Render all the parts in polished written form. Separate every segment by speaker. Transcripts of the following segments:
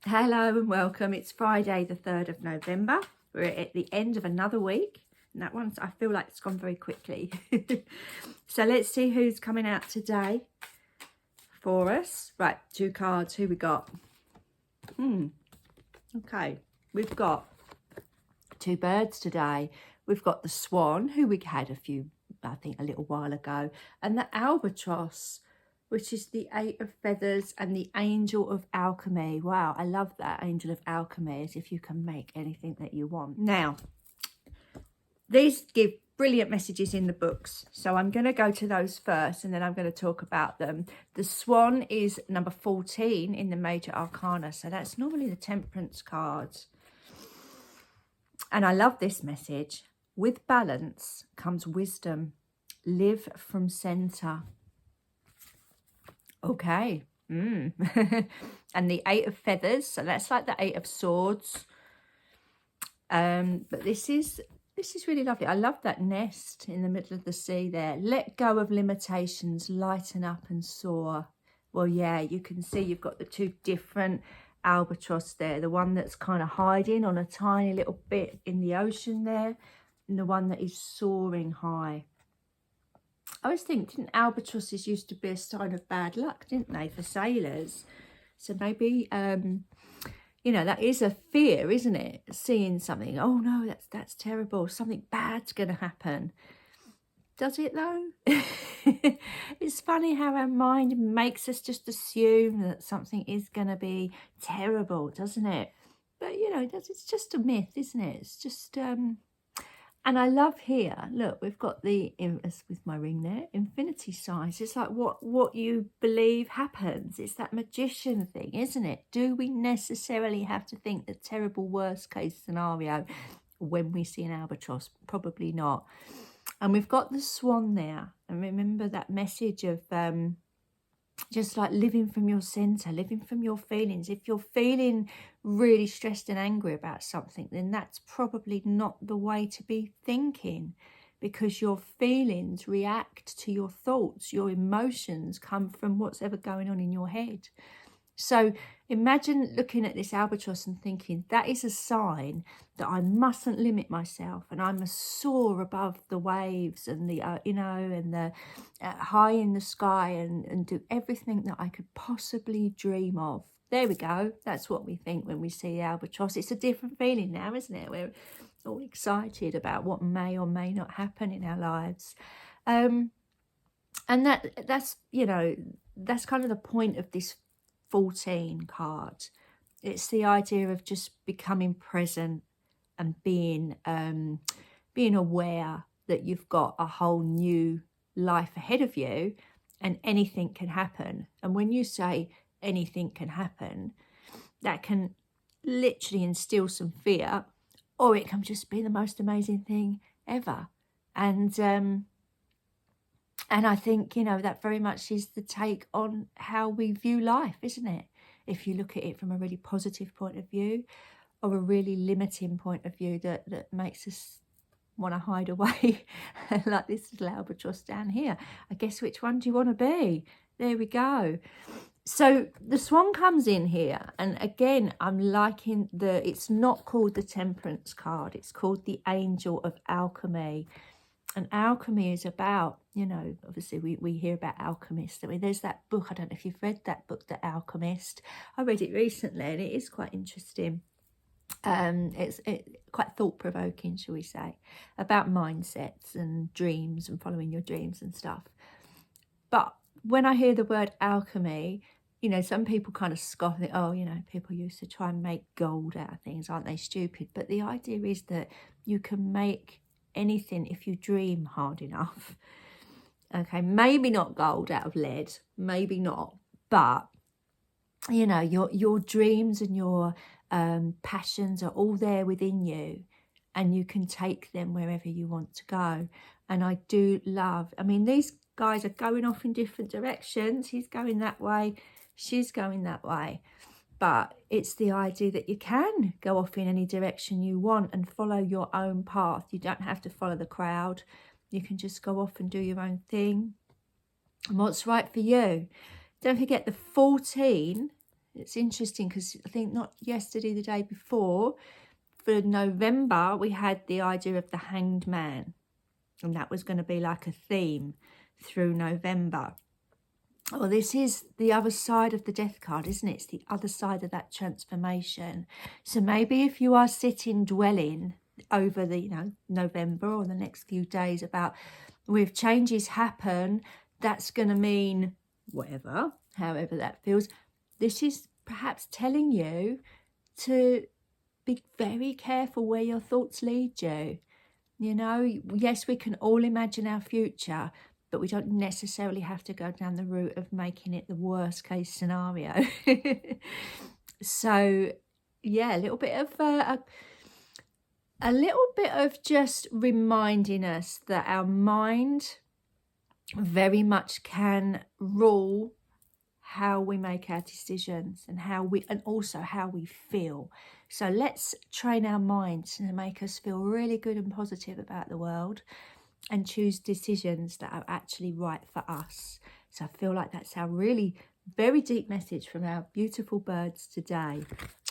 Speaker 1: Hello and welcome. It's Friday the 3rd of November. We're at the end of another week. And that one's, I feel like it's gone very quickly. So let's see who's coming out today for us. Right, 2 cards. Who we got? Okay, we've got 2 birds today. We've got the swan, who we had I think a little while ago, and the albatross, which is the 8 of feathers, and the angel of alchemy. Wow, I love that, angel of alchemy, as if you can make anything that you want. Now, these give brilliant messages in the books, so I'm going to go to those first and then I'm going to talk about them. The swan is number 14 in the major arcana, so that's normally the temperance cards. And I love this message. With balance comes wisdom. Live from center. Okay. And the 8 of feathers, so that's like the 8 of swords. But this is really lovely. I love that nest in the middle of the sea there. Let go of limitations, lighten up and soar. Well, yeah, you can see you've got the 2 different albatross there. The one that's kind of hiding on a tiny little bit in the ocean there, and the one that is soaring high. I always think, didn't albatrosses used to be a sign of bad luck, didn't they, for sailors? So maybe, you know, that is a fear, isn't it? Seeing something, oh no, that's terrible, something bad's going to happen. Does it though? It's funny how our mind makes us just assume that something is going to be terrible, doesn't it? But, you know, it's just a myth, isn't it? It's just... And I love here, look, we've got the, with my ring there, infinity signs. It's like what you believe happens. It's that magician thing, isn't it? Do we necessarily have to think the terrible worst case scenario when we see an albatross? Probably not. And we've got the swan there. And remember that message of just like living from your center, living from your feelings. If you're feeling really stressed and angry about something, then that's probably not the way to be thinking, because your feelings react to your thoughts. Your emotions come from what's ever going on in your head. So imagine looking at this albatross and thinking, that is a sign that I mustn't limit myself, and I must soar above the waves and the, you know, and the high in the sky, and do everything that I could possibly dream of. There we go. That's what we think when we see the albatross. It's a different feeling now, isn't it? We're all excited about what may or may not happen in our lives. And that's, you know, that's kind of the point of this 14 card. It's the idea of just becoming present and being aware that you've got a whole new life ahead of you, and anything can happen. And when you say anything can happen, that can literally instill some fear, or it can just be the most amazing thing ever. And I think, you know, that very much is the take on how we view life, isn't it? If you look at it from a really positive point of view, or a really limiting point of view that makes us want to hide away, like this little albatross down here. I guess which one do you want to be? There we go. So the swan comes in here, and again, I'm liking it's not called the temperance card. It's called the angel of alchemy. And alchemy is about, you know, obviously we hear about alchemists. I mean, there's that book, I don't know if you've read that book, The Alchemist. I read it recently and it is quite interesting. It's quite thought-provoking, shall we say, about mindsets and dreams and following your dreams and stuff. But when I hear the word alchemy, you know, some people kind of scoff it. Oh, you know, people used to try and make gold out of things, aren't they stupid? But the idea is that you can make anything if you dream hard enough. Okay, maybe not gold out of lead, maybe not, but you know, your dreams and your passions are all there within you, and you can take them wherever you want to go. And I do love, I mean, these guys are going off in different directions. He's going that way, she's going that way. But it's the idea that you can go off in any direction you want and follow your own path. You don't have to follow the crowd. You can just go off and do your own thing and what's right for you. Don't forget the 14 It's interesting because I think not yesterday, the day before, for November, we had the idea of the Hanged Man. And that was going to be like a theme through November. Well, this is the other side of the death card, isn't it? It's the other side of that transformation. So maybe if you are sitting dwelling over the, November or the next few days about with changes happen, that's going to mean whatever, however that feels. This is perhaps telling you to be very careful where your thoughts lead you. Yes, we can all imagine our future, but we don't necessarily have to go down the route of making it the worst case scenario. So, yeah, a little bit of just reminding us that our mind very much can rule how we make our decisions and also how we feel. So let's train our minds to make us feel really good and positive about the world and choose decisions that are actually right for us. So I feel like that's our really very deep message from our beautiful birds today.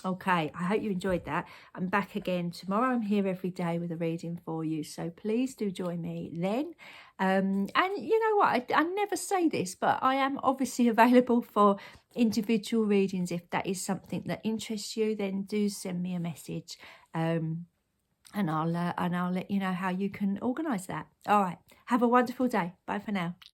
Speaker 1: Okay, I hope you enjoyed that. I'm back again tomorrow. I'm here every day with a reading for you, so please do join me then. And you know what, I never say this, but I am obviously available for individual readings. If that is something that interests you, then do send me a message, and I'll let you know how you can organise that. All right, have a wonderful day. Bye for now.